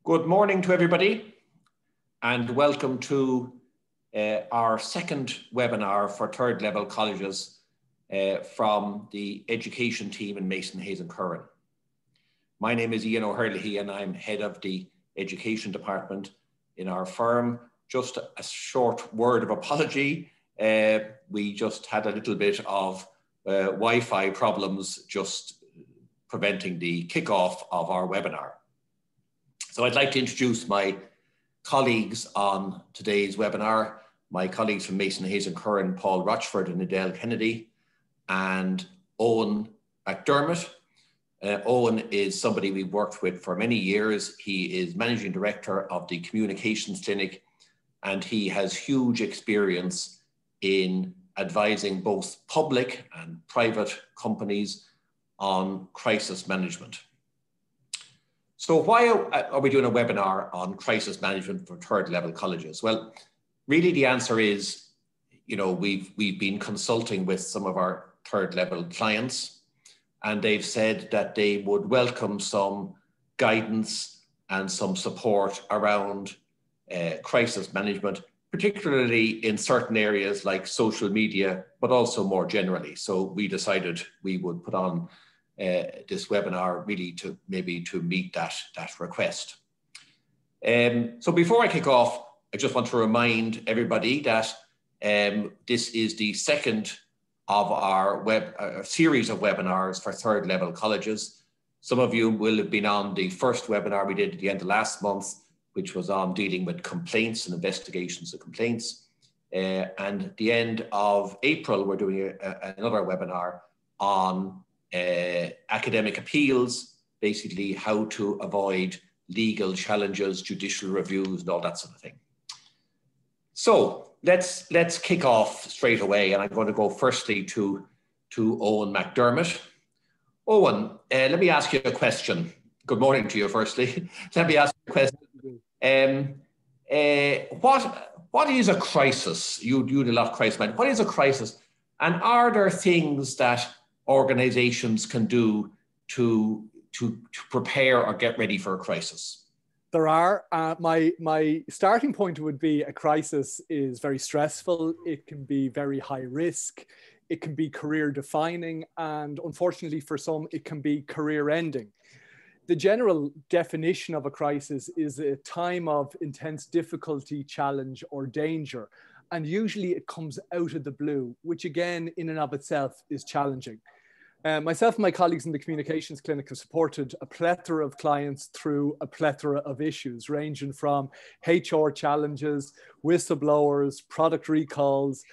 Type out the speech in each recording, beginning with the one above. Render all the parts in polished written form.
Good morning to everybody and welcome to our second webinar for third level colleges from the education team in Mason, Hayes and Curran. My name is Eoghan O'Herlihy and I'm head of the education department in our firm. Just a short word of apology. We just had a little bit of Wi-Fi problems just preventing the kickoff of our webinar. So I'd like to introduce my colleagues on today's webinar, my colleagues from Mason, Hayes and Curran, Paul Rochford and Edel Kennedy, and Eoghan McDermott. Eoghan is somebody we've worked with for many years. He is Managing Director of the Communications Clinic, and he has huge experience in advising both public and private companies on crisis management. So why are we doing a webinar on crisis management for third level colleges? Well, really the answer is, we've been consulting with some of our third level clients, and they've said that they would welcome some guidance and some support around crisis management, particularly in certain areas like social media, but also more generally. So we decided we would put on this webinar really to meet that request. So before I kick off, I just want to remind everybody that this is the second of our series of webinars for third level colleges. Some of you will have been on the first webinar we did at the end of last month, which was on dealing with complaints and investigations of complaints. And at the end of April, we're doing another webinar on academic appeals, basically how to avoid legal challenges, judicial reviews, and all that sort of thing. So let's kick off straight away, and I'm going to go firstly to Eoghan McDermott. Eoghan, let me ask you a question. Good morning to you, firstly. Let me ask you a question. What is a crisis? You do a lot of crisis management. What is a crisis? And are there things that organizations can do to prepare or get ready for a crisis? There are. My starting point would be a crisis is very stressful. It can be very high risk. It can be career defining. And unfortunately for some, it can be career ending. The general definition of a crisis is a time of intense difficulty, challenge, or danger. And usually it comes out of the blue, which again, in and of itself is challenging. Myself and my colleagues in the communications clinic have supported a plethora of clients through a plethora of issues, ranging from HR challenges, whistleblowers, product recalls,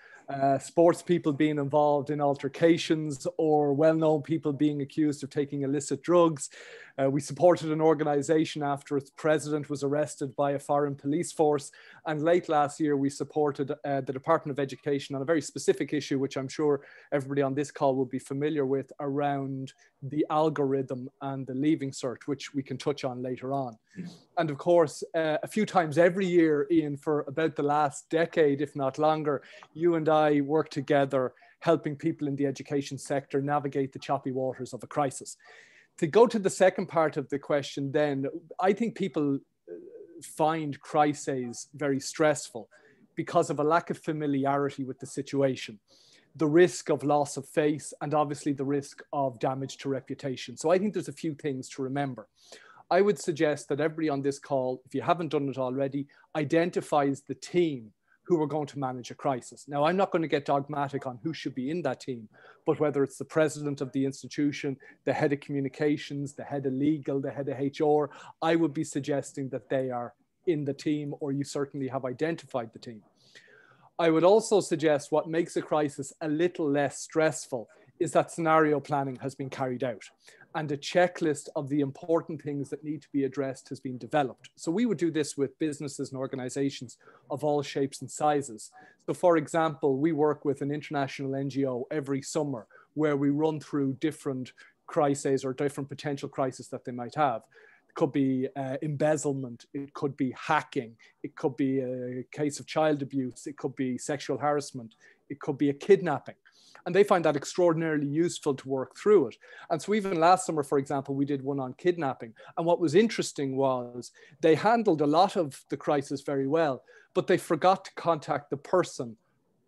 sports people being involved in altercations, or well-known people being accused of taking illicit drugs. We supported an organization after its president was arrested by a foreign police force. And late last year, we supported the Department of Education on a very specific issue, which I'm sure everybody on this call will be familiar with, around the algorithm and the leaving cert, which we can touch on later on. And of course, a few times every year, Ian, for about the last decade, if not longer, you and I work together helping people in the education sector navigate the choppy waters of a crisis. To go to the second part of the question then, I think people find crises very stressful because of a lack of familiarity with the situation, the risk of loss of face, and obviously the risk of damage to reputation. So I think there's a few things to remember. I would suggest that everybody on this call, if you haven't done it already, identifies the team who are going to manage a crisis. Now, I'm not going to get dogmatic on who should be in that team, but whether it's the president of the institution, the head of communications, the head of legal, the head of HR, I would be suggesting that they are in the team, or you certainly have identified the team. I would also suggest what makes a crisis a little less stressful is that scenario planning has been carried out and a checklist of the important things that need to be addressed has been developed. So we would do this with businesses and organizations of all shapes and sizes. So for example, we work with an international NGO every summer where we run through different crises or different potential crises that they might have. It could be embezzlement, it could be hacking, it could be a case of child abuse, it could be sexual harassment, it could be a kidnapping. And they find that extraordinarily useful to work through it. And so even last summer, for example, we did one on kidnapping. And what was interesting was they handled a lot of the crisis very well, but they forgot to contact the person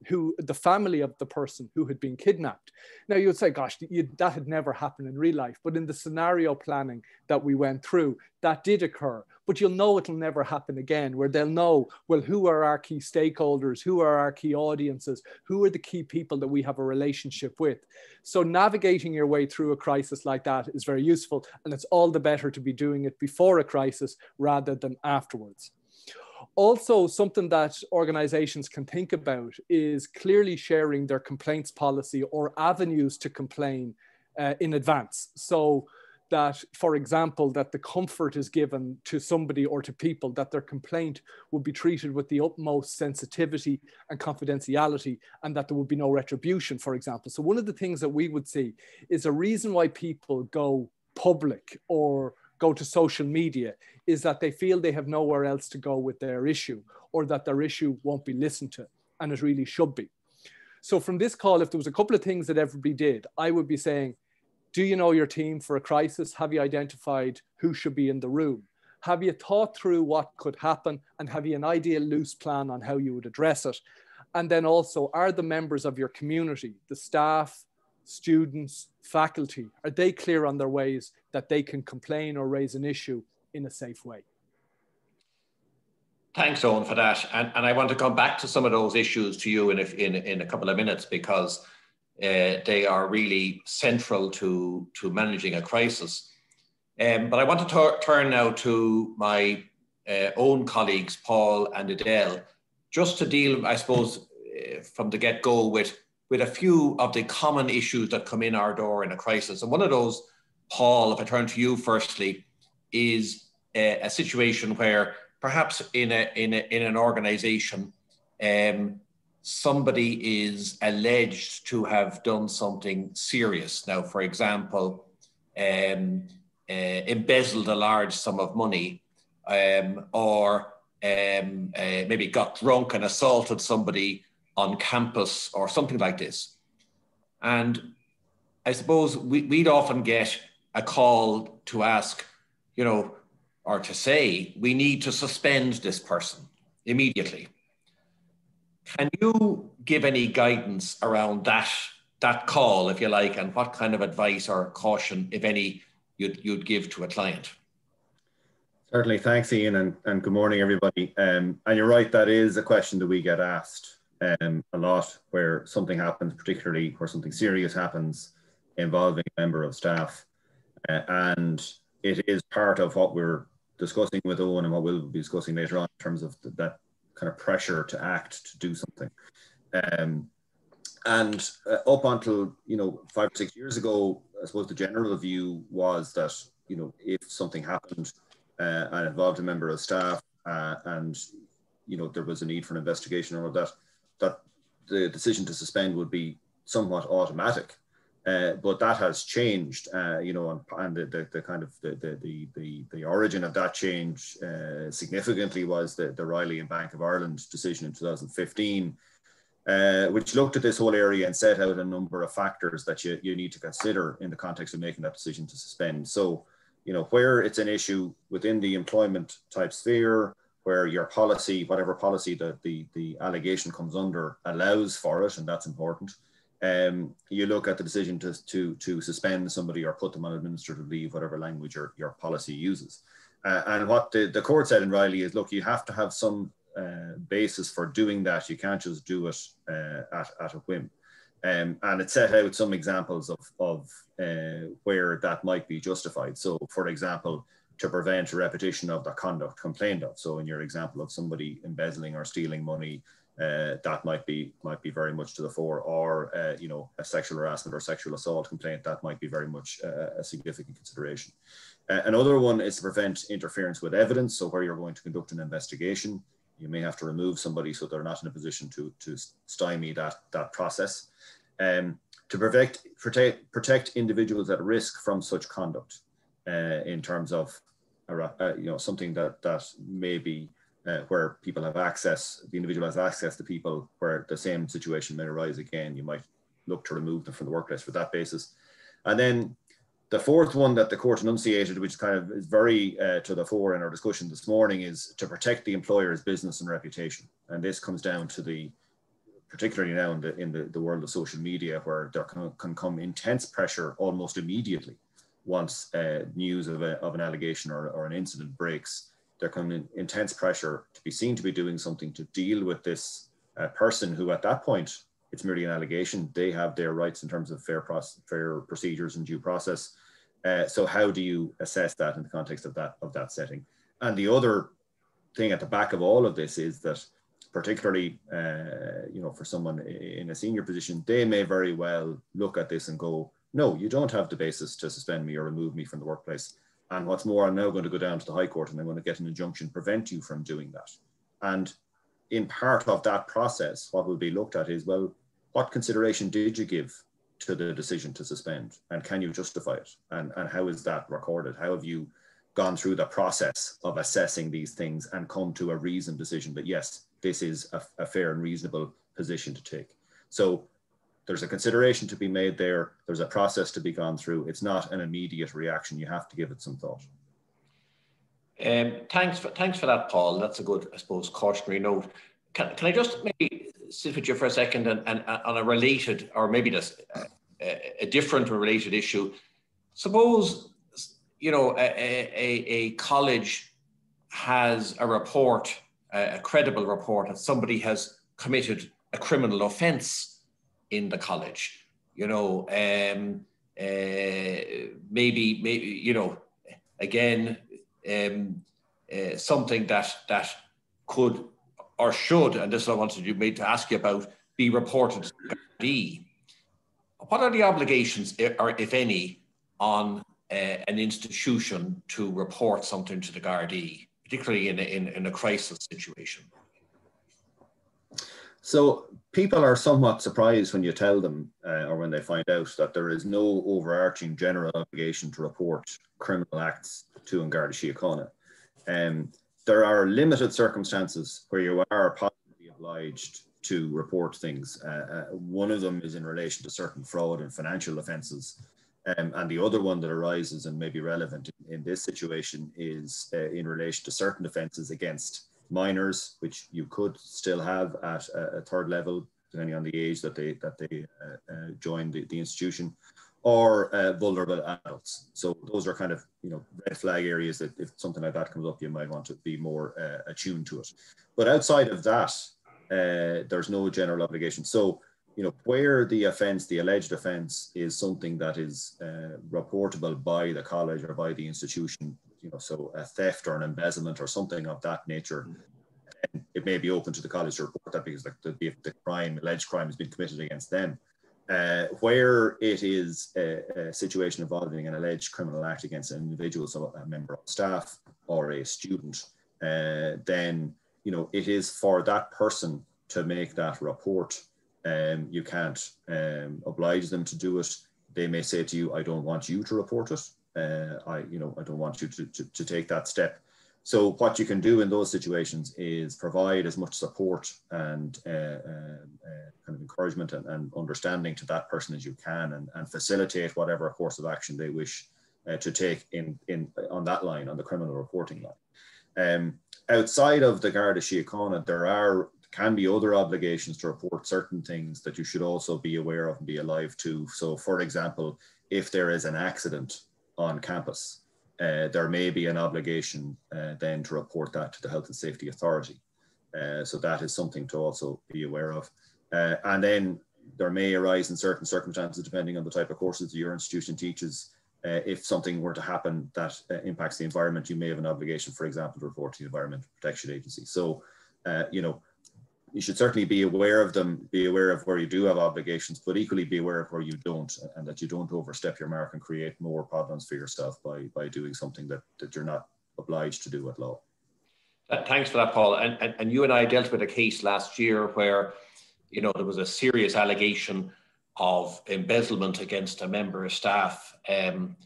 the family of the person who had been kidnapped. Now you would say, gosh, that had never happened in real life. But in the scenario planning that we went through, that did occur. But you'll know it'll never happen again, where they'll know, well, who are our key stakeholders? Who are our key audiences? Who are the key people that we have a relationship with? So navigating your way through a crisis like that is very useful. And it's all the better to be doing it before a crisis rather than afterwards. Also, something that organizations can think about is clearly sharing their complaints policy or avenues to complain in advance. So that, for example, that the comfort is given to somebody or to people that their complaint would be treated with the utmost sensitivity and confidentiality, and that there would be no retribution, for example. So one of the things that we would see is a reason why people go public or go to social media is that they feel they have nowhere else to go with their issue, or that their issue won't be listened to, and it really should be. So from this call, if there was a couple of things that everybody did, I would be saying, do you know your team for a crisis? Have you identified who should be in the room? Have you thought through what could happen, and have you an ideal loose plan on how you would address it? And then also, are the members of your community, the staff, students, faculty, are they clear on their ways that they can complain or raise an issue in a safe way? Thanks, Eoghan, for that. And I want to come back to some of those issues to you in a couple of minutes, because they are really central to managing a crisis. But I want to turn now to my own colleagues, Paul and Edel, just to deal, I suppose, from the get-go with a few of the common issues that come in our door in a crisis. And one of those, Paul, if I turn to you firstly, is a situation where perhaps in an organization, somebody is alleged to have done something serious. Now, for example, embezzled a large sum of money, or maybe got drunk and assaulted somebody on campus or something like this. And I suppose we'd often get a call to ask, or to say, we need to suspend this person immediately. Can you give any guidance around that call, if you like, and what kind of advice or caution, if any, you'd give to a client? Certainly. Thanks, Ian, and good morning, everybody. And you're right, that is a question that we get asked a lot, where something happens, particularly where something serious happens involving a member of staff. And it is part of what we're discussing with Eoghan and what we'll be discussing later on in terms of that kind of pressure to act, to do something. And up until 5 or 6 years ago, I suppose the general view was that if something happened and involved a member of staff, and there was a need for an investigation or that the decision to suspend would be somewhat automatic. But that has changed, and the kind of the origin of that change significantly was the Riley and Bank of Ireland decision in 2015, which looked at this whole area and set out a number of factors that you need to consider in the context of making that decision to suspend. So, where it's an issue within the employment type sphere, where your policy, whatever policy that the allegation comes under, allows for it, and that's important. You look at the decision to suspend somebody or put them on administrative leave, whatever language your policy uses. And what the court said in Riley is, look, you have to have some basis for doing that. You can't just do it at a whim. And it set out some examples of where that might be justified. So, for example, to prevent a repetition of the conduct complained of. So in your example of somebody embezzling or stealing money, that might be very much to the fore, or a sexual harassment or sexual assault complaint, that might be very much a significant consideration. Another one is to prevent interference with evidence. So where you're going to conduct an investigation, you may have to remove somebody so they're not in a position to stymie that process. To protect individuals at risk from such conduct, in terms of something that may be where people have access, the individual has access to people where the same situation may arise again. You might look to remove them from the workplace for that basis. And then the fourth one that the court enunciated, which kind of is very to the fore in our discussion this morning, is to protect the employer's business and reputation. And this comes down to particularly now in the world of social media, where there can come intense pressure almost immediately once news of an allegation or an incident breaks. There can be intense pressure to be seen to be doing something to deal with this person who, at that point, it's merely an allegation. They have their rights in terms of fair procedures and due process. So how do you assess that in the context of that setting? And the other thing at the back of all of this is that, particularly, for someone in a senior position, they may very well look at this and go, no, you don't have the basis to suspend me or remove me from the workplace. And what's more, I'm now going to go down to the High Court and I'm going to get an injunction, prevent you from doing that. And in part of that process, what will be looked at is, well, what consideration did you give to the decision to suspend? And can you justify it? And how is that recorded? How have you gone through the process of assessing these things and come to a reasoned decision that, yes, this is a fair and reasonable position to take? So there's a consideration to be made there. There's a process to be gone through. It's not an immediate reaction. You have to give it some thought. Thanks for that, Paul. That's a good, I suppose, cautionary note. Can I just maybe sit with you for a second and on a related, or maybe just a different or related issue? Suppose, a college has a report, a credible report, that somebody has committed a criminal offence in the college. Something that could or should, and this is what I wanted to ask you about, be reported to the Gardaí. What are the obligations, or if any, on an institution to report something to the Gardaí, particularly in a crisis situation? So people are somewhat surprised when you tell them, or when they find out, that there is no overarching general obligation to report criminal acts to An Garda Síochána. There are limited circumstances where you are possibly obliged to report things. One of them is in relation to certain fraud and financial offences. And the other one that arises and may be relevant in this situation is in relation to certain offences against minors, which you could still have at a third level, depending on the age that they join the institution, or vulnerable adults. So those are kind of red flag areas that if something like that comes up, you might want to be more attuned to it. But outside of that, there's no general obligation. So where the offence, the alleged offence, is something that is reportable by the college or by the institution, so a theft or an embezzlement or something of that nature, and it may be open to the college to report that, because the alleged crime has been committed against them. Where it is a situation involving an alleged criminal act against an individual, so a member of staff or a student, then it is for that person to make that report. You can't oblige them to do it. They may say to you, I don't want you to report it. I don't want you to take that step. So what you can do in those situations is provide as much support and kind of encouragement and understanding to that person as you can, and facilitate whatever course of action they wish to take on that line, on the criminal reporting line. Outside of the Garda Síochána, there can be other obligations to report certain things that you should also be aware of and be alive to. So, for example, if there is an accident on campus, there may be an obligation then to report that to the Health and Safety Authority. So that is something to also be aware of. And then there may arise in certain circumstances, depending on the type of courses your institution teaches, if something were to happen that impacts the environment, you may have an obligation, for example, to report to the Environmental Protection Agency. So, you should certainly be aware of them, be aware of where you do have obligations, but equally be aware of where you don't, and that you don't overstep your mark and create more problems for yourself by doing something that you're not obliged to do at law. Thanks for that, Paul. And you and I dealt with a case last year where, there was a serious allegation of embezzlement against a member of staff. And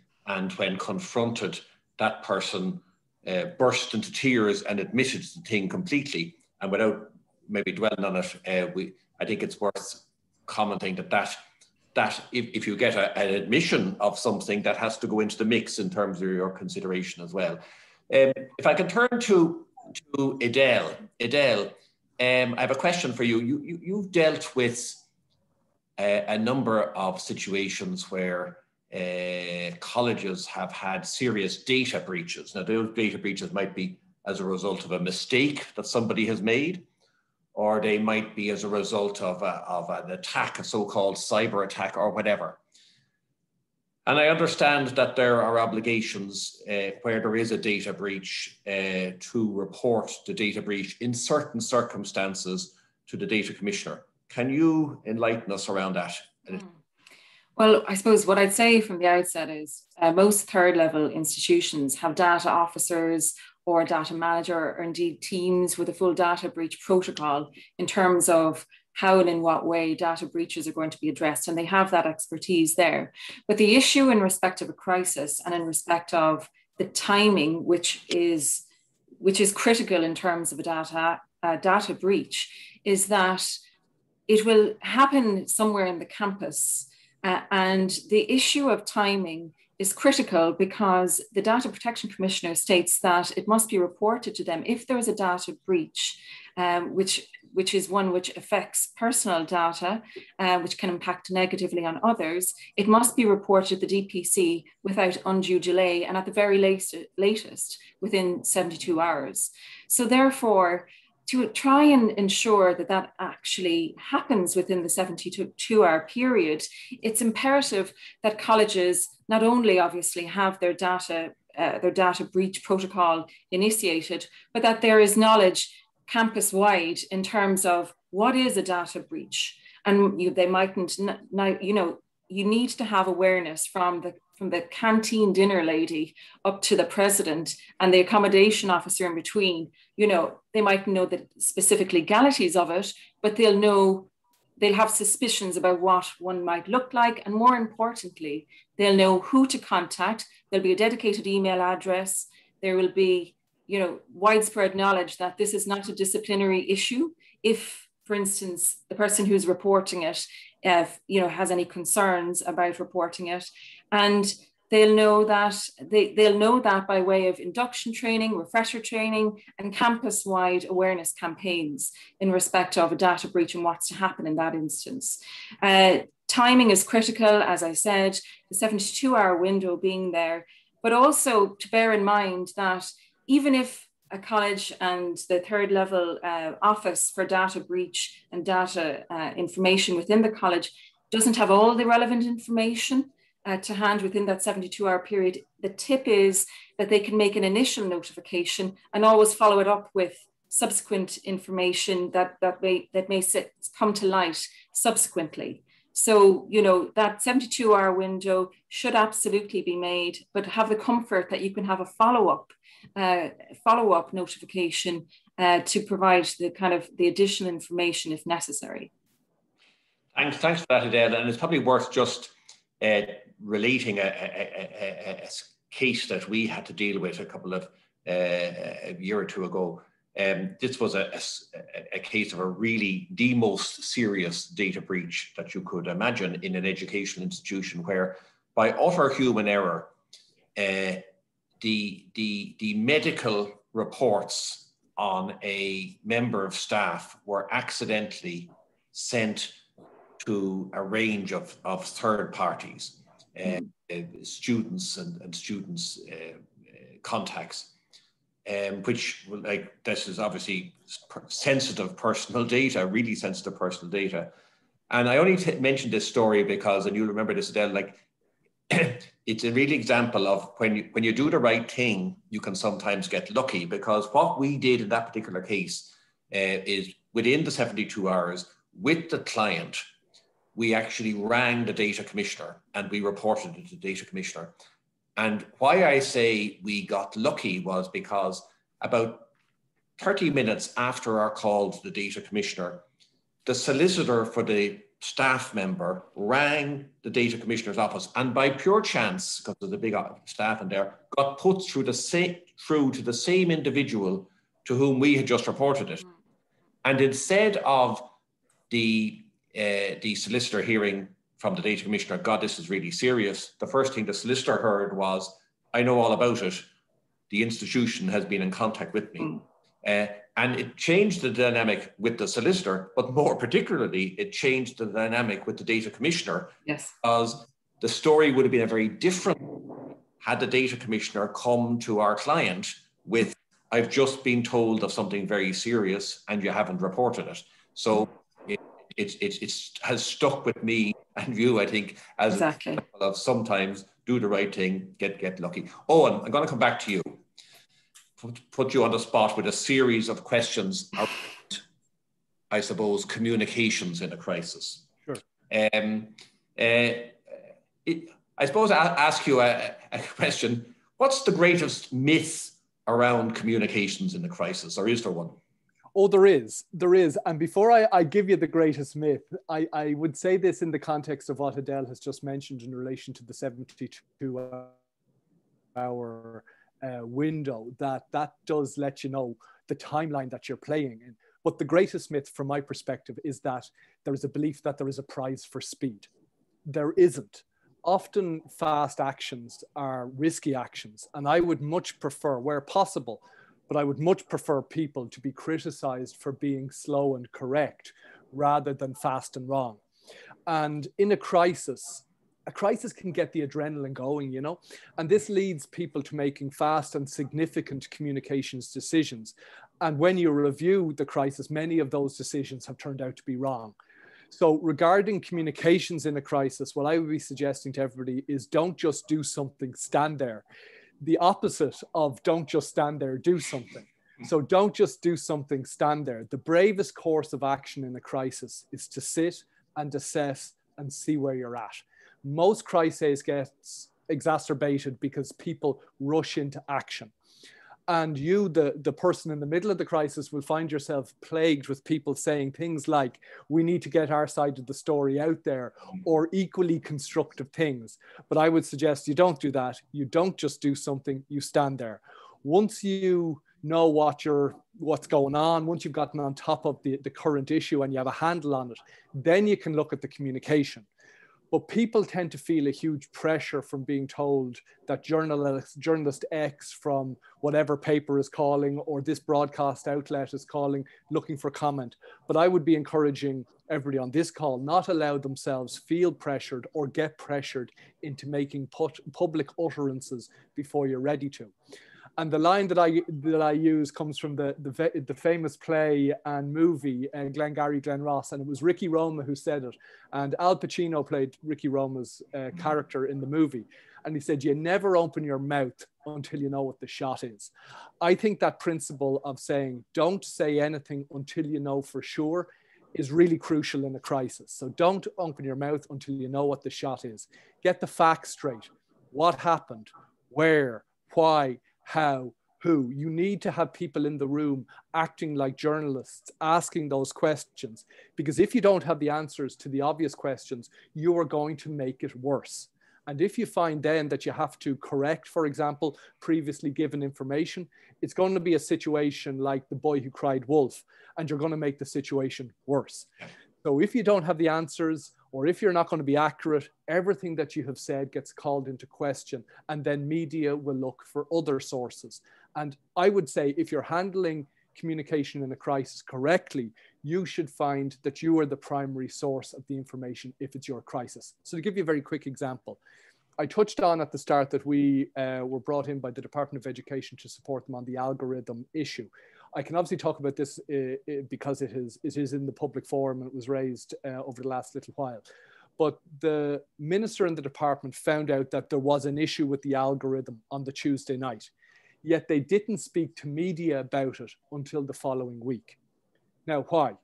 when confronted, that person burst into tears and admitted the thing completely. And without maybe dwelling on it, I think it's worth commenting that that if you get an admission of something, that has to go into the mix in terms of your consideration as well. If I can turn to Edel. Edel, I have a question for you. You've dealt with a number of situations where colleges have had serious data breaches. Now, those data breaches might be as a result of a mistake that somebody has made, or they might be as a result of an attack, a so-called cyber attack or whatever. And I understand that there are obligations where there is a data breach to report the data breach in certain circumstances to the data commissioner. Can you enlighten us around that? Well, I suppose what I'd say from the outset is most third level institutions have data officers or a data manager, or indeed teams with a full data breach protocol in terms of how and in what way data breaches are going to be addressed. And they have that expertise there. But the issue in respect of a crisis and in respect of the timing, which is critical in terms of a data breach, is that it will happen somewhere in the campus. And the issue of timing is critical because the Data Protection Commissioner states that it must be reported to them if there is a data breach, which is one which affects personal data, which can impact negatively on others. It must be reported to the DPC without undue delay, and at the very latest within 72 hours. So therefore, to try and ensure that that actually happens within the 72-hour period, it's imperative that colleges not only obviously have their data breach protocol initiated, but that there is knowledge campus-wide in terms of what is a data breach. And they mightn't, you need to have awareness from the canteen dinner lady up to the president and the accommodation officer in between. They might know the specific legalities of it, but they'll have suspicions about what one might look like. And more importantly, they'll know who to contact. There'll be a dedicated email address. There will be, widespread knowledge that this is not a disciplinary issue. If, for instance, the person who's reporting it, has any concerns about reporting it, and they'll know that by way of induction training, refresher training, and campus-wide awareness campaigns in respect of a data breach and what's to happen in that instance. Timing is critical, as I said, the 72-hour window being there, but also to bear in mind that even if a college and the third level office for data breach and data information within the college doesn't have all the relevant information to hand within that 72-hour period, the tip is that they can make an initial notification and always follow it up with subsequent information that may come to light subsequently. So, that 72-hour window should absolutely be made, but have the comfort that you can have a follow-up notification to provide the additional information if necessary. Thanks for that, Edel. And it's probably worth just relating a case that we had to deal with a year or two ago. This was a case of the most serious data breach that you could imagine in an educational institution, where by utter human error, the medical reports on a member of staff were accidentally sent to a range of third parties, students and students' contacts, which, this is obviously sensitive personal data, really sensitive personal data. And I only mentioned this story because, and you'll remember this, Edel, it's a real example of when you do the right thing, you can sometimes get lucky, because what we did in that particular case is within the 72 hours with the client, we actually rang the data commissioner and we reported it to the data commissioner. And why I say we got lucky was because about 30 minutes after our call to the data commissioner, the solicitor for the staff member rang the data commissioner's office, and by pure chance, because there's a big staff in there, got put through to the same individual to whom we had just reported it. And instead of the solicitor hearing from the data commissioner, God, this is really serious, the first thing the solicitor heard was, I know all about it. The institution has been in contact with me. And it changed the dynamic with the solicitor, but more particularly, it changed the dynamic with the data commissioner. Yes. Because the story would have been a very different had the data commissioner come to our client with, I've just been told of something very serious and you haven't reported it. So it has stuck with me and you, I think, as exactly. an example of sometimes do the right thing, get lucky. Owen, I'm going to come back to you. Put you on the spot with a series of questions around, I suppose, communications in a crisis. Sure. I suppose I'll ask you a question. What's the greatest myth around communications in a crisis, or is there one? Oh, there is. And before I give you the greatest myth, I would say this in the context of what Edel has just mentioned in relation to the 72-hour window, that does let you know the timeline that you're playing in. But the greatest myth from my perspective is that there is a belief that there is a prize for speed. There isn't. Often fast actions are risky actions, and I would much prefer, where possible, but I would much prefer people to be criticized for being slow and correct rather than fast and wrong. And in a crisis can get the adrenaline going, you know, and this leads people to making fast and significant communications decisions. And when you review the crisis, many of those decisions have turned out to be wrong. So regarding communications in a crisis, what I would be suggesting to everybody is don't just do something, stand there. The opposite of don't just stand there, do something. So don't just do something, stand there. The bravest course of action in a crisis is to sit and assess and see where you're at. Most crises gets exacerbated because people rush into action. And you, the person in the middle of the crisis, will find yourself plagued with people saying things like, we need to get our side of the story out there, or equally constructive things. But I would suggest you don't do that. You don't just do something, you stand there. Once you know what's going on, once you've gotten on top of the current issue and you have a handle on it, then you can look at the communication. But people tend to feel a huge pressure from being told that journalist X from whatever paper is calling, or this broadcast outlet is calling, looking for comment. But I would be encouraging everybody on this call not allow themselves feel pressured or get pressured into making public utterances before you're ready to. And the line that I use comes from the famous play and movie, Glengarry Glen Ross, and it was Ricky Roma who said it. And Al Pacino played Ricky Roma's character in the movie. And he said, you never open your mouth until you know what the shot is. I think that principle of saying, don't say anything until you know for sure, is really crucial in a crisis. So don't open your mouth until you know what the shot is. Get the facts straight. What happened? Where? Why? How, who. You need to have people in the room acting like journalists, asking those questions. Because if you don't have the answers to the obvious questions, you are going to make it worse. And if you find then that you have to correct, for example, previously given information, it's going to be a situation like The Boy Who Cried Wolf, and you're going to make the situation worse. So if you don't have the answers, or if you're not going to be accurate, everything that you have said gets called into question, and then media will look for other sources. And I would say if you're handling communication in a crisis correctly, you should find that you are the primary source of the information if it's your crisis. So to give you a very quick example, I touched on at the start that we were brought in by the Department of Education to support them on the algorithm issue. I can obviously talk about this because it is in the public forum and it was raised over the last little while. But the minister in the department found out that there was an issue with the algorithm on the Tuesday night, yet they didn't speak to media about it until the following week. Now, why?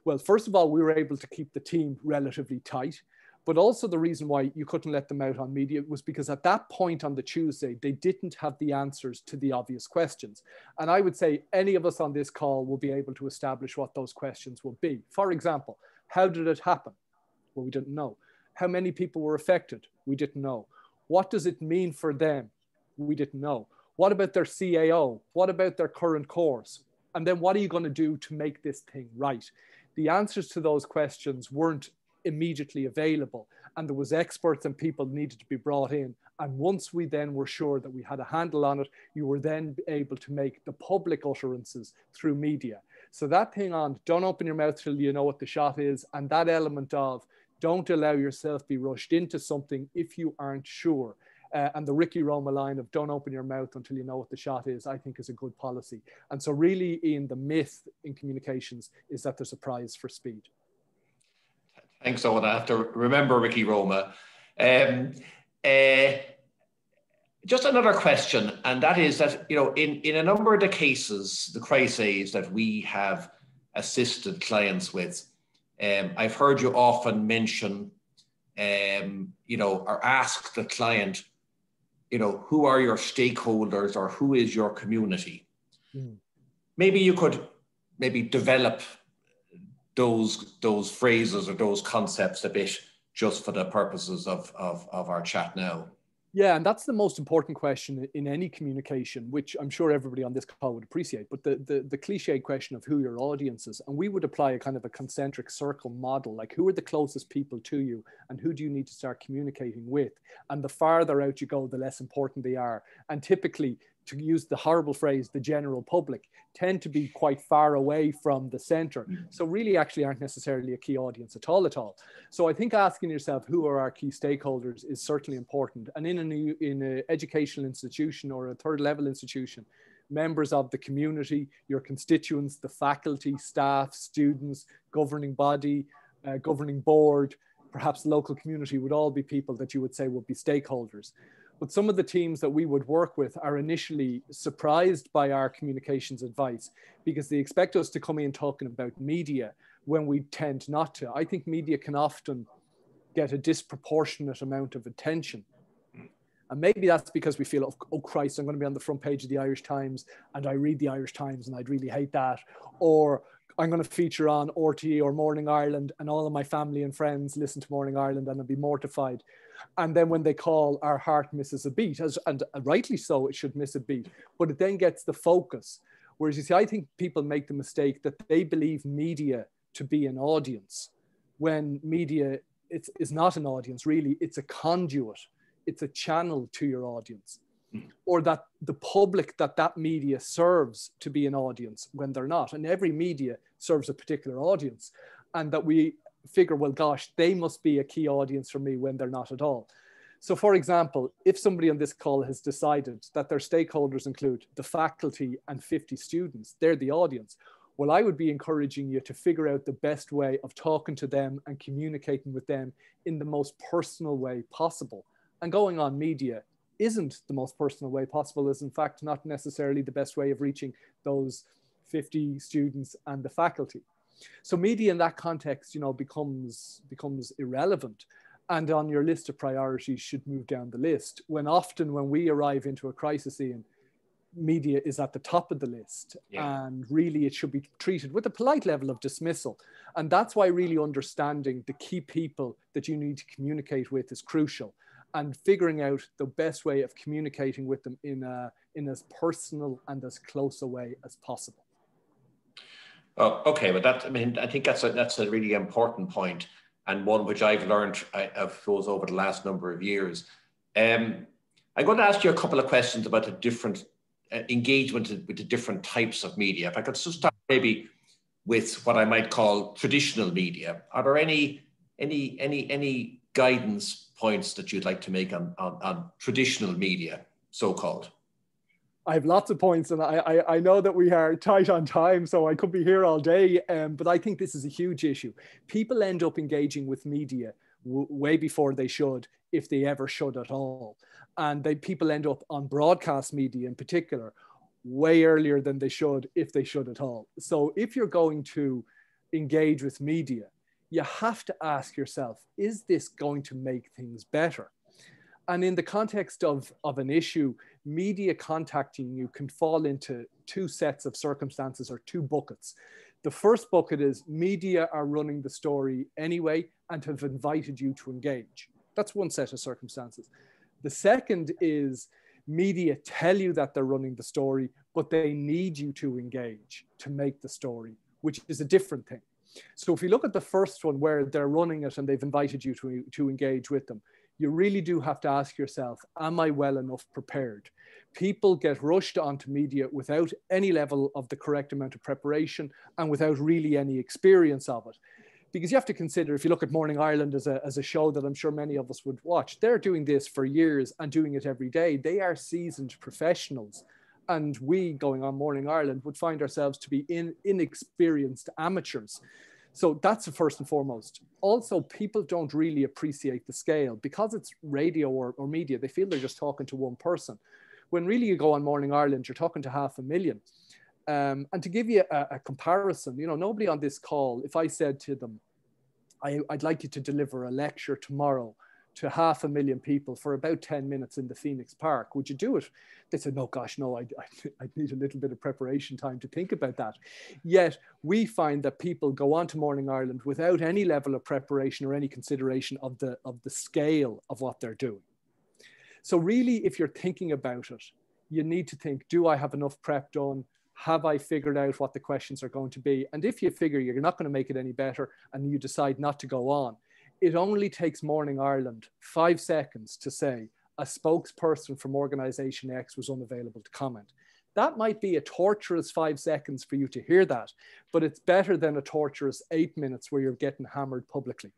Well, first of all, we were able to keep the team relatively tight. But also the reason why you couldn't let them out on media was because at that point on the Tuesday, they didn't have the answers to the obvious questions. And I would say any of us on this call will be able to establish what those questions will be. For example, how did it happen? Well, we didn't know. How many people were affected? We didn't know. What does it mean for them? We didn't know. What about their CAO? What about their current course? And then what are you going to do to make this thing right? The answers to those questions weren't immediately available. and there was experts and people needed to be brought in. And once we then were sure that we had a handle on it, you were then able to make the public utterances through media. So that thing on don't open your mouth till you know what the shot is, and that element of don't allow yourself be rushed into something if you aren't sure. And the Ricky Roma line of don't open your mouth until you know what the shot is, I think is a good policy. And so really, Ian, the myth in communications is that there's a prize for speed. Thanks, Eoghan. I have to remember Ricky Roma. Just another question, and that is that, you know, in a number of the cases, the crises that we have assisted clients with, I've heard you often mention, you know, or ask the client, you know, who are your stakeholders or who is your community? Maybe you could develop those phrases or those concepts a bit just for the purposes of our chat now. Yeah, and that's the most important question in any communication, which I'm sure everybody on this call would appreciate, but the cliche question of who your audience is. And we would apply a kind of a concentric circle model, like who are the closest people to you and who do you need to start communicating with? And the farther out you go, the less important they are. And typically, to use the horrible phrase, the general public tend to be quite far away from the center. So really actually aren't necessarily a key audience at all. So I think asking yourself who are our key stakeholders is certainly important. And in an educational institution or a third level institution, members of the community, your constituents, the faculty, staff, students, governing body, governing board, perhaps local community would all be people that you would say would be stakeholders. But some of the teams that we would work with are initially surprised by our communications advice because they expect us to come in talking about media when we tend not to. I think media can often get a disproportionate amount of attention. And maybe that's because we feel, oh Christ, I'm going to be on the front page of the Irish Times and I read the Irish Times and I'd really hate that. Or I'm going to feature on RTE or Morning Ireland and all of my family and friends listen to Morning Ireland and I'll be mortified. And then when they call, our heart misses a beat, and rightly so, it should miss a beat, but it then gets the focus. Whereas you see, I think people make the mistake that they believe media to be an audience when media is not an audience, really, it's a conduit, it's a channel to your audience. Or that the public that media serves to be an audience when they're not. And every media serves a particular audience. And that we figure, well, gosh, they must be a key audience for me when they're not at all. So for example, if somebody on this call has decided that their stakeholders include the faculty and 50 students, they're the audience. Well, I would be encouraging you to figure out the best way of talking to them and communicating with them in the most personal way possible. And going on media isn't the most personal way possible, is in fact not necessarily the best way of reaching those 50 students and the faculty. So media in that context, you know, becomes irrelevant, and on your list of priorities should move down the list. When often when we arrive into a crisis, Ian, media is at the top of the list, and really it should be treated with a polite level of dismissal. And that's why really understanding the key people that you need to communicate with is crucial, and figuring out the best way of communicating with them in as personal and as close a way as possible. Oh, okay, but that, I mean, I think that's a really important point, and one which I've learned, I suppose, over the last number of years. I'm going to ask you a couple of questions about the different engagement with the different types of media. If I could just start maybe with what I might call traditional media. Are there any guidance points that you'd like to make on traditional media, so-called? I have lots of points, and I know that we are tight on time, so I could be here all day, but I think this is a huge issue. People end up engaging with media way before they should, if they ever should at all. And people end up on broadcast media in particular way earlier than they should, if they should at all. So if you're going to engage with media, you have to ask yourself, is this going to make things better? And in the context of an issue, media contacting you can fall into two sets of circumstances or two buckets. The first bucket is media are running the story anyway and have invited you to engage. That's one set of circumstances. The second is media tell you that they're running the story, but they need you to engage to make the story, which is a different thing. So if you look at the first one where they're running it and they've invited you to engage with them, you really do have to ask yourself, am I well enough prepared? People get rushed onto media without any level of the correct amount of preparation and without really any experience of it. Because you have to consider, if you look at Morning Ireland as a show that I'm sure many of us would watch, they're doing this for years and doing it every day. They are seasoned professionals. And we, going on Morning Ireland, would find ourselves to be inexperienced amateurs. So that's first and foremost. Also, people don't really appreciate the scale. Because it's radio or media, they feel they're just talking to one person. When really you go on Morning Ireland, you're talking to 500,000. And to give you a comparison, you know, nobody on this call, if I said to them, I'd like you to deliver a lecture tomorrow to 500,000 people for about 10 minutes in the Phoenix Park, would you do it? They said, no, gosh, no, I'd need a little bit of preparation time to think about that. Yet we find that people go on to Morning Ireland without any level of preparation or any consideration of the scale of what they're doing. So really, if you're thinking about it, you need to think, do I have enough prep done? Have I figured out what the questions are going to be? And if you figure you're not going to make it any better and you decide not to go on, it only takes Morning Ireland 5 seconds to say a spokesperson from Organisation X was unavailable to comment. That might be a torturous 5 seconds for you to hear that, but it's better than a torturous 8 minutes where you're getting hammered publicly.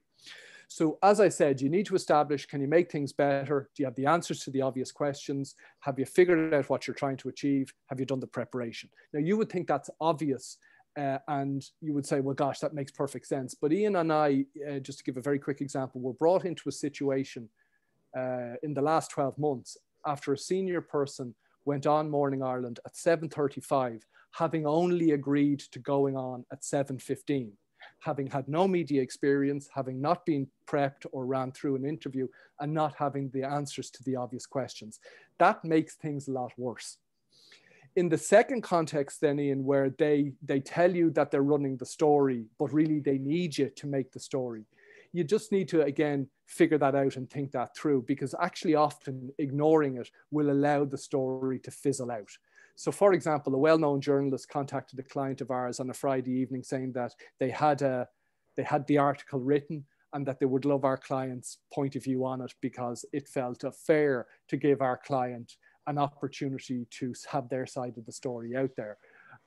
So as I said, you need to establish, can you make things better? Do you have the answers to the obvious questions? Have you figured out what you're trying to achieve? Have you done the preparation? Now, you would think that's obvious and you would say, well, gosh, that makes perfect sense. But Ian and I, just to give a very quick example, were brought into a situation in the last 12 months after a senior person went on Morning Ireland at 7:35, having only agreed to going on at 7:15. Having had no media experience, having not been prepped or ran through an interview, and not having the answers to the obvious questions. That makes things a lot worse. In the second context then, Ian, where they tell you that they're running the story, but really they need you to make the story. You just need to, again, figure that out and think that through, because actually often ignoring it will allow the story to fizzle out. So for example, a well-known journalist contacted a client of ours on a Friday evening saying that they had the article written and that they would love our client's point of view on it because it felt fair to give our client an opportunity to have their side of the story out there.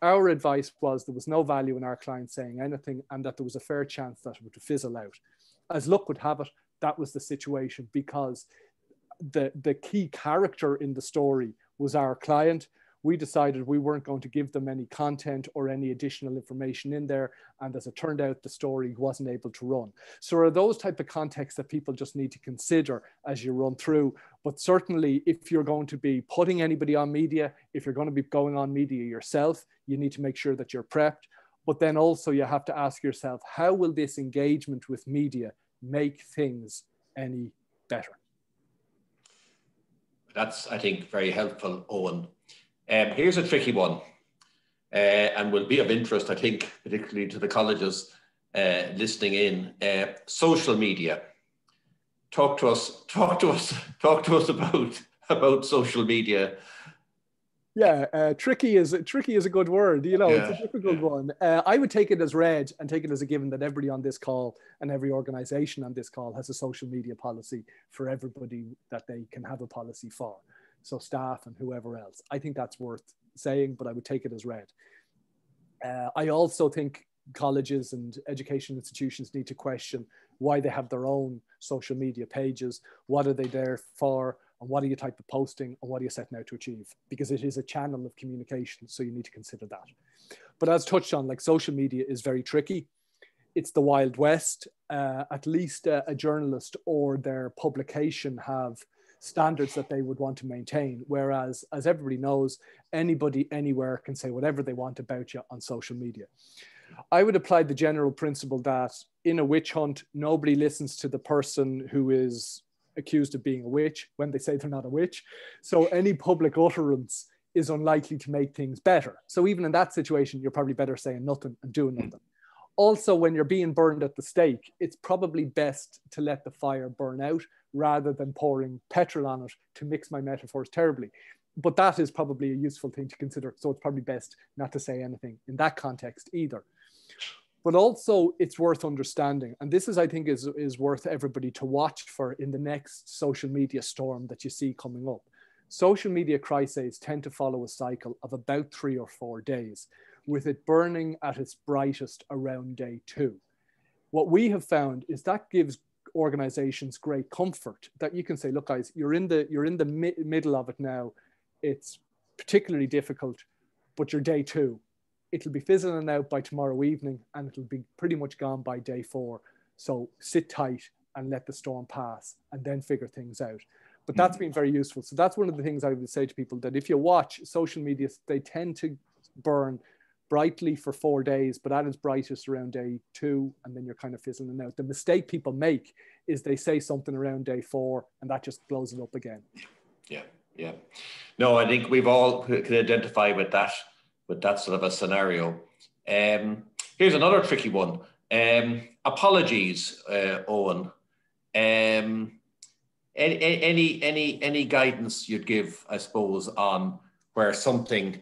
Our advice was there was no value in our client saying anything and that there was a fair chance that it would fizzle out. As luck would have it, that was the situation because the key character in the story was our client. We decided we weren't going to give them any content or any additional information in there. And as it turned out, the story wasn't able to run. So there are those type of contexts that people just need to consider as you run through. But certainly if you're going to be putting anybody on media, if you're going to be going on media yourself, you need to make sure that you're prepped. But then also you have to ask yourself, how will this engagement with media make things any better? That's, I think, very helpful, Eoghan. Here's a tricky one and will be of interest, I think, particularly to the colleges listening in. Social media. Talk to us about social media. Yeah, tricky is a good word. You know, Yeah, it's a difficult one. I would take it as read and take it as a given that everybody on this call and every organization on this call has a social media policy for everybody that they can have a policy for. So staff and whoever else. I think that's worth saying, but I would take it as read. I also think colleges and education institutions need to question why they have their own social media pages. What are they there for? And what are you type of posting? And what are you setting out to achieve? Because it is a channel of communication. So you need to consider that. But as touched on, like social media is very tricky. It's the Wild West. At least a journalist or their publication have standards that they would want to maintain. Whereas, as everybody knows, anybody anywhere can say whatever they want about you on social media. I would apply the general principle that in a witch hunt, nobody listens to the person who is accused of being a witch when they say they're not a witch. So any public utterance is unlikely to make things better. So even in that situation, you're probably better saying nothing and doing nothing. Also, when you're being burned at the stake, it's probably best to let the fire burn out rather than pouring petrol on it, to mix my metaphors terribly. But that is probably a useful thing to consider. So it's probably best not to say anything in that context either. But also it's worth understanding. And this is, I think, is worth everybody to watch for in the next social media storm that you see coming up. Social media crises tend to follow a cycle of about 3 or 4 days, with it burning at its brightest around day 2. What we have found is that gives organizations great comfort that you can say, look, guys, you're in the middle of it now. It's particularly difficult, but you're day 2. It'll be fizzling out by tomorrow evening, and it'll be pretty much gone by day 4. So sit tight and let the storm pass, and then figure things out. But that's been very useful. So that's one of the things I would say to people, that if you watch social media, they tend to burn brightly for 4 days, but at its brightest around day 2, and then you're kind of fizzling out. The mistake people make is they say something around day 4, and that just blows it up again. Yeah. No, I think we've all can identify with that sort of a scenario. Here's another tricky one. Apologies, Eoghan. Any guidance you'd give, I suppose, on where something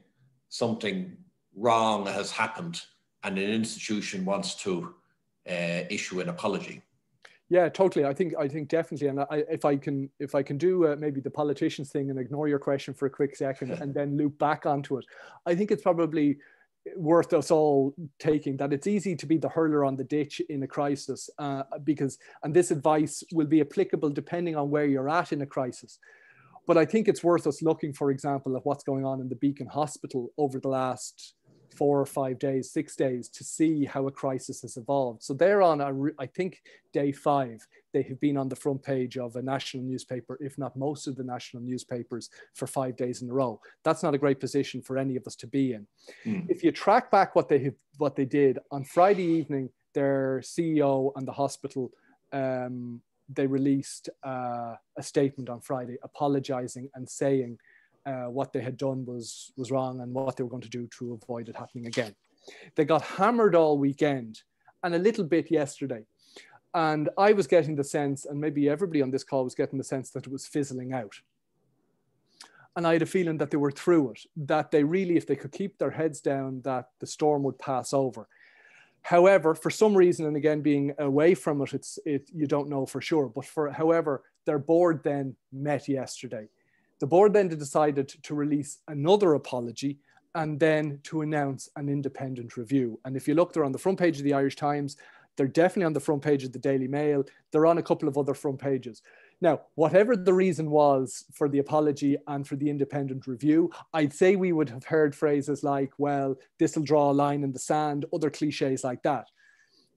wrong has happened and an institution wants to issue an apology? Yeah, totally. I think definitely. And if I can do maybe the politicians thing and ignore your question for a quick second and then loop back onto it, I think it's probably worth us all taking that it's easy to be the hurler on the ditch in a crisis, because this advice will be applicable depending on where you're at in a crisis. But I think it's worth us looking, for example, at what's going on in the Beacon Hospital over the last 4 or 5 days, 6 days, to see how a crisis has evolved. So they're on, I think, day 5. They have been on the front page of a national newspaper, if not most of the national newspapers, for 5 days in a row. That's not a great position for any of us to be in. If you track back what they did on Friday evening, their CEO and the hospital, they released a statement on Friday apologizing and saying what they had done was wrong and what they were going to do to avoid it happening again. They got hammered all weekend and a little bit yesterday. And I was getting the sense, and maybe everybody on this call was getting the sense, that it was fizzling out. And I had a feeling that they were through it, that they really, if they could keep their heads down, that the storm would pass over. However, for some reason, and again, being away from it, you don't know for sure. But however, their board then met yesterday. The board then decided to release another apology and then to announce an independent review. And if you look, they're on the front page of the Irish Times. They're definitely on the front page of the Daily Mail. They're on a couple of other front pages. Now, whatever the reason was for the apology and for the independent review, I'd say we would have heard phrases like, well, this will draw a line in the sand, other cliches like that.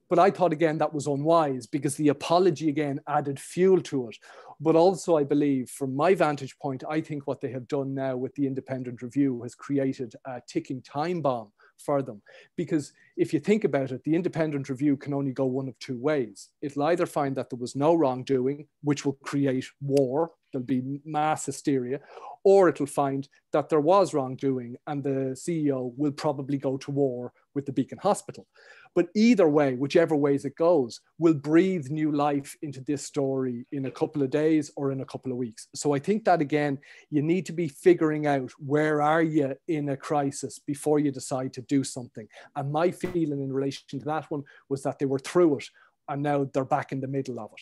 But I thought, again, that was unwise because the apology, again, added fuel to it. But also, I believe, from my vantage point, I think what they have done now with the independent review has created a ticking time bomb for them. Because if you think about it, the independent review can only go one of 2 ways. It'll either find that there was no wrongdoing, which will create war, there'll be mass hysteria, or it'll find that there was wrongdoing and the CEO will probably go to war with the Beacon Hospital. But either way, whichever ways it goes, will breathe new life into this story in a couple of days or in a couple of weeks. So I think that, again, you need to be figuring out where are you in a crisis before you decide to do something. And my feeling in relation to that one was that they were through it and now they're back in the middle of it.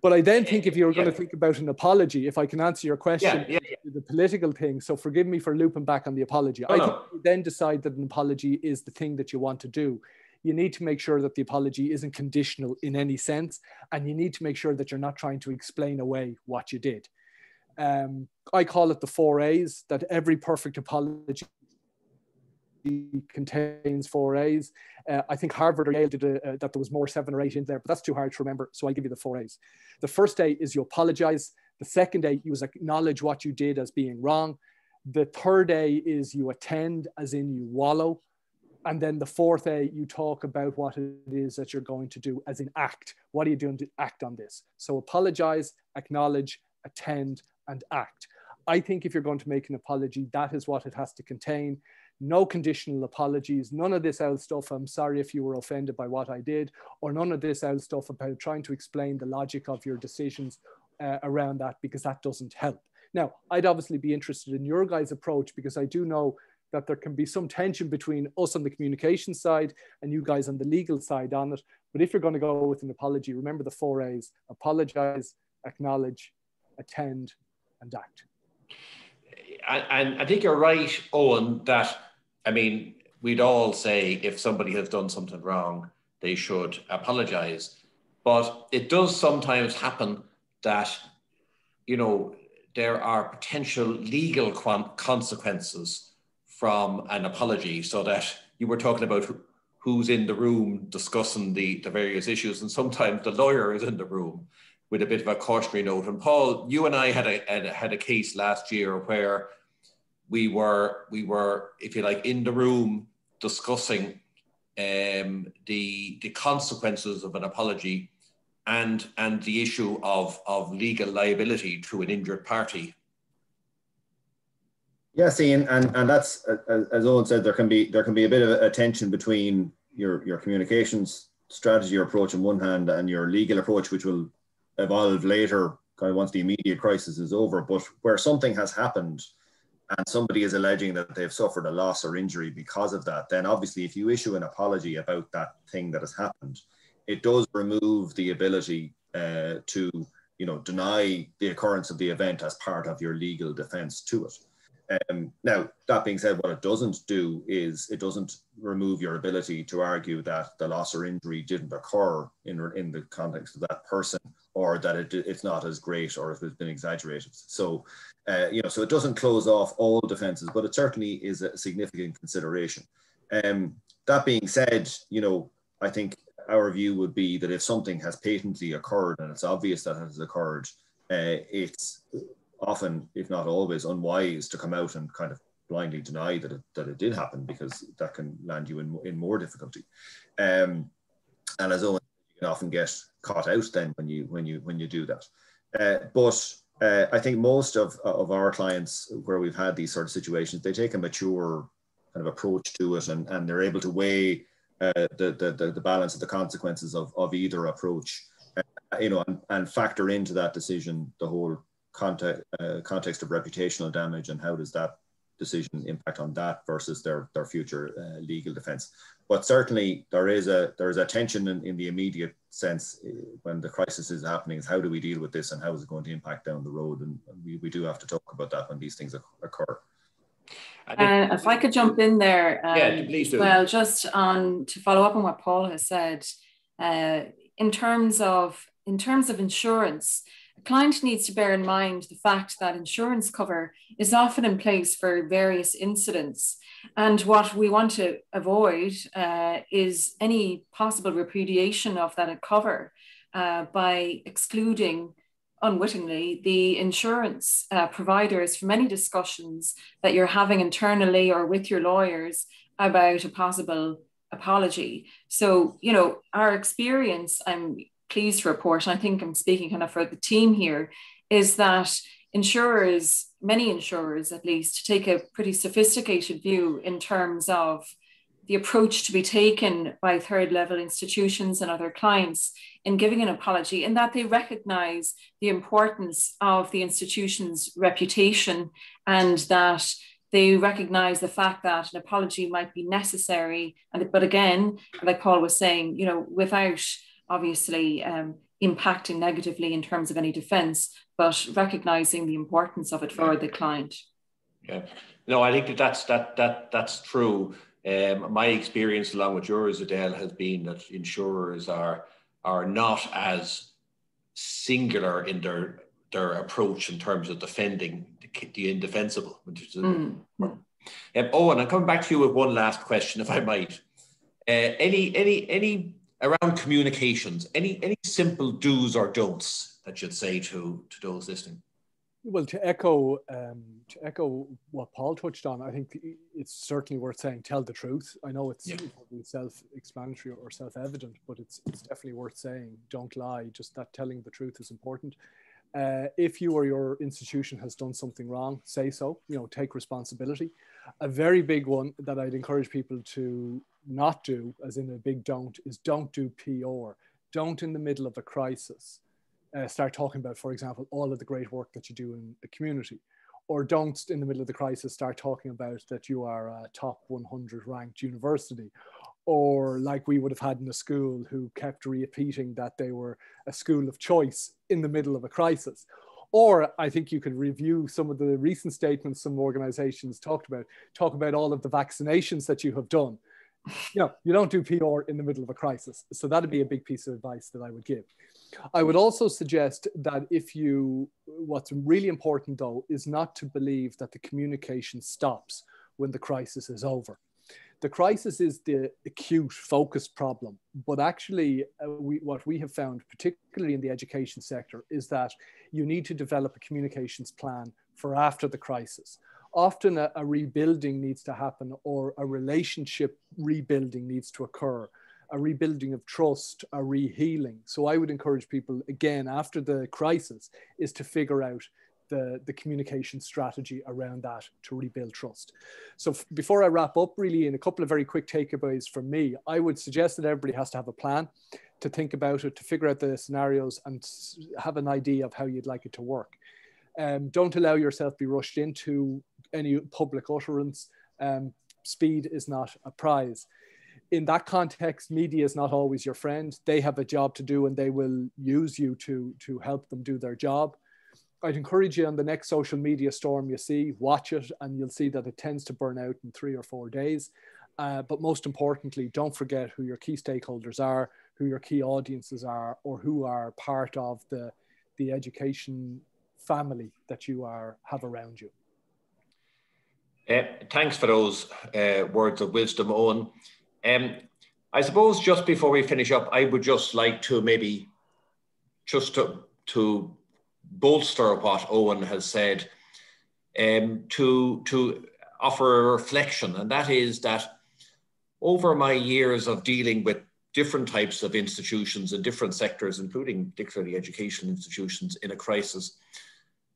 But I then think if you're going to think about an apology, if I can answer your question, the political thing, so forgive me for looping back on the apology. I think you then decide that an apology is the thing that you want to do. You need to make sure that the apology isn't conditional in any sense, and you need to make sure that you're not trying to explain away what you did. I call it the 4 A's, that every perfect apology contains 4 A's. I think Harvard or Yale did that there was more 7 or 8 in there, but that's too hard to remember. So I give you the 4 A's. The first A is you apologize. The second A, you acknowledge what you did as being wrong. The third A is you attend, as in you wallow. And then the fourth A, you talk about what it is that you're going to do, as in act. What are you doing to act on this? So apologize, acknowledge, attend, and act. I think if you're going to make an apology, that is what it has to contain. No conditional apologies, none of this old stuff, I'm sorry if you were offended by what I did, or none of this old stuff about trying to explain the logic of your decisions around that, because that doesn't help. Now, I'd obviously be interested in your guys' approach, because I do know that there can be some tension between us on the communication side and you guys on the legal side on it. But if you're going to go with an apology, remember the 4 A's: apologize, acknowledge, attend, and act. And I think you're right, Eoghan, that, I mean, we'd all say if somebody has done something wrong, they should apologize. But it does sometimes happen that, you know, there are potential legal consequences from an apology, so that you were talking about who's in the room discussing the various issues, and sometimes the lawyer is in the room with a bit of a cautionary note. And Paul, you and I had a case last year where we were, if you like, in the room discussing the consequences of an apology and the issue of legal liability to an injured party. Yeah, see, and that's, as Eoghan said, there can be a bit of a tension between your communications strategy or approach on one hand and your legal approach, which will evolve later, kind of once the immediate crisis is over. But where something has happened and somebody is alleging that they've suffered a loss or injury because of that, then obviously if you issue an apology about that thing that has happened, it does remove the ability to, you know, deny the occurrence of the event as part of your legal defense to it. Now, that being said, what it doesn't do is it doesn't remove your ability to argue that the loss or injury didn't occur in the context of that person, or that it's not as great, or if it's been exaggerated. So, you know, so it doesn't close off all defenses, but it certainly is a significant consideration. That being said, you know, I think our view would be that if something has patently occurred and it's obvious that it has occurred, it's often, if not always, unwise to come out and kind of blindly deny that it did happen, because that can land you in more difficulty. And as Eoghan, you can often get caught out then when you do that. But I think most of our clients where we've had these sort of situations, they take a mature kind of approach to it, and they're able to weigh the balance of the consequences of either approach, you know, and factor into that decision the whole context of reputational damage and how does that decision impact on that versus their future legal defense. But certainly there is a tension in the immediate sense when the crisis is happening, is how do we deal with this and how is it going to impact down the road, and we do have to talk about that when these things occur. If I could jump in there, yeah, please do. Well, just to follow up on what Paul has said, in terms of insurance, a client needs to bear in mind the fact that insurance cover is often in place for various incidents. And what we want to avoid is any possible repudiation of that cover by excluding unwittingly the insurance providers from any discussions that you're having internally or with your lawyers about a possible apology. So, you know, our experience, I'm pleased to report, and I think I'm speaking kind of for the team here, is that insurers, many insurers at least, take a pretty sophisticated view in terms of the approach to be taken by third level institutions and other clients in giving an apology, in that they recognize the importance of the institution's reputation, and that they recognize the fact that an apology might be necessary. But again, like Paul was saying, you know, without obviously impacting negatively in terms of any defense, but recognizing the importance of it for the client. Yeah, no, I think that's true. My experience along with yours, Edel, has been that insurers are not as singular in their approach in terms of defending the indefensible. Oh, and I'm coming back to you with one last question, if I might. Any around communications, any simple do's or don'ts that you'd say to those listening? Well, to echo what Paul touched on, I think it's certainly worth saying, tell the truth. I know it's probably self-explanatory or self-evident, but it's definitely worth saying, don't lie. Just that telling the truth is important. If you or your institution has done something wrong, say so. You know, take responsibility. A very big one that I'd encourage people to not do, as in a big don't, is don't do PR. Don't, in the middle of a crisis, start talking about, for example, all of the great work that you do in the community, or don't in the middle of the crisis start talking about that you are a top 100 ranked university, or like we would have had in a school who kept repeating that they were a school of choice in the middle of a crisis. Or I think you could review some of the recent statements some organizations talk about all of the vaccinations that you have done. You know, you don't do PR in the middle of a crisis. So that'd be a big piece of advice that I would give. I would also suggest that what's really important though, is not to believe that the communication stops when the crisis is over. The crisis is the acute focused problem, but actually what we have found, particularly in the education sector, is that you need to develop a communications plan for after the crisis. Often a rebuilding needs to happen, or a relationship rebuilding needs to occur, a rebuilding of trust, a rehealing. So I would encourage people, again, after the crisis, is to figure out the communication strategy around that to rebuild trust. So before I wrap up, really, in a couple of very quick takeaways from me, I would suggest that everybody has to have a plan, to think about it, to figure out the scenarios and have an idea of how you'd like it to work. Don't allow yourself to be rushed into any public utterance. Speed is not a prize. In that context, media is not always your friend. They have a job to do and they will use you to help them do their job. I'd encourage you, on the next social media storm you see, watch it, and you'll see that it tends to burn out in 3 or 4 days. But most importantly, don't forget who your key stakeholders are, who your key audiences are, or who are part of the education family that you have around you. Thanks for those words of wisdom, Eoghan. I suppose just before we finish up, I would just like to maybe just to bolster what Eoghan has said, to offer a reflection, and that is that over my years of dealing with different types of institutions in different sectors, including particularly education institutions in a crisis,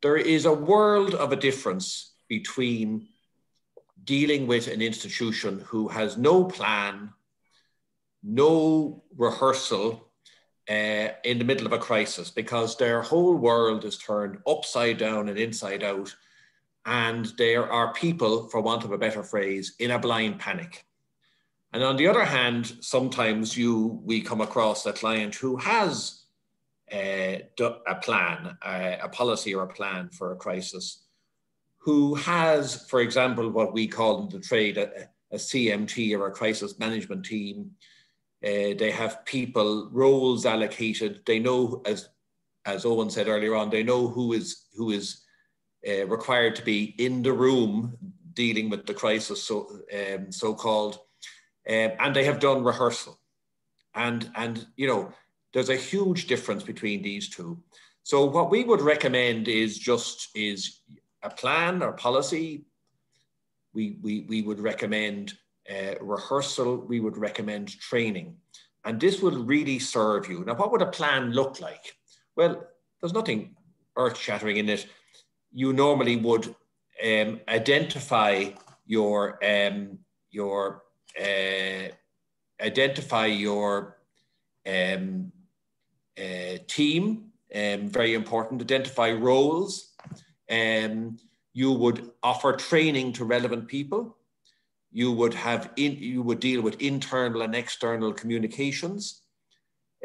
there is a world of a difference between dealing with an institution who has no plan, no rehearsal in the middle of a crisis, because their whole world is turned upside down and inside out, and there are people, for want of a better phrase, in a blind panic. And on the other hand, sometimes we come across a client who has a plan, a policy or a plan for a crisis, who has, for example, what we call in the trade a CMT, or a crisis management team. They have people, roles allocated. They know, as Eoghan said earlier on, they know who is required to be in the room dealing with the crisis, so-called, and they have done rehearsal. And you know, there's a huge difference between these two. So what we would recommend is a plan or policy. We would recommend rehearsal. We would recommend training. And this will really serve you. Now, what would a plan look like? Well, there's nothing earth-shattering in it. You normally would identify your team, very important. Identify roles. You would offer training to relevant people. You would deal with internal and external communications.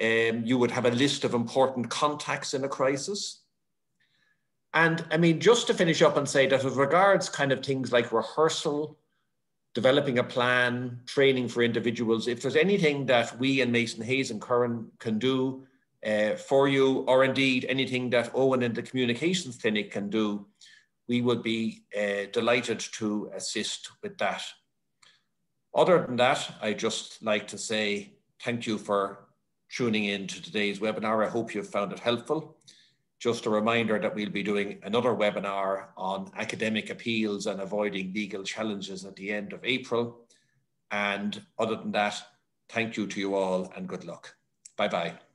You would have a list of important contacts in a crisis. And I mean, just to finish up and say that with regards kind of things like rehearsal, developing a plan, training for individuals, if there's anything that we in Mason Hayes and Curran can do for you, or indeed anything that Eoghan and the Communications Clinic can do, we would be delighted to assist with that. Other than that, I'd just like to say thank you for tuning in to today's webinar. I hope you've found it helpful. Just a reminder that we'll be doing another webinar on academic appeals and avoiding legal challenges at the end of April. And other than that, thank you to you all and good luck. Bye-bye.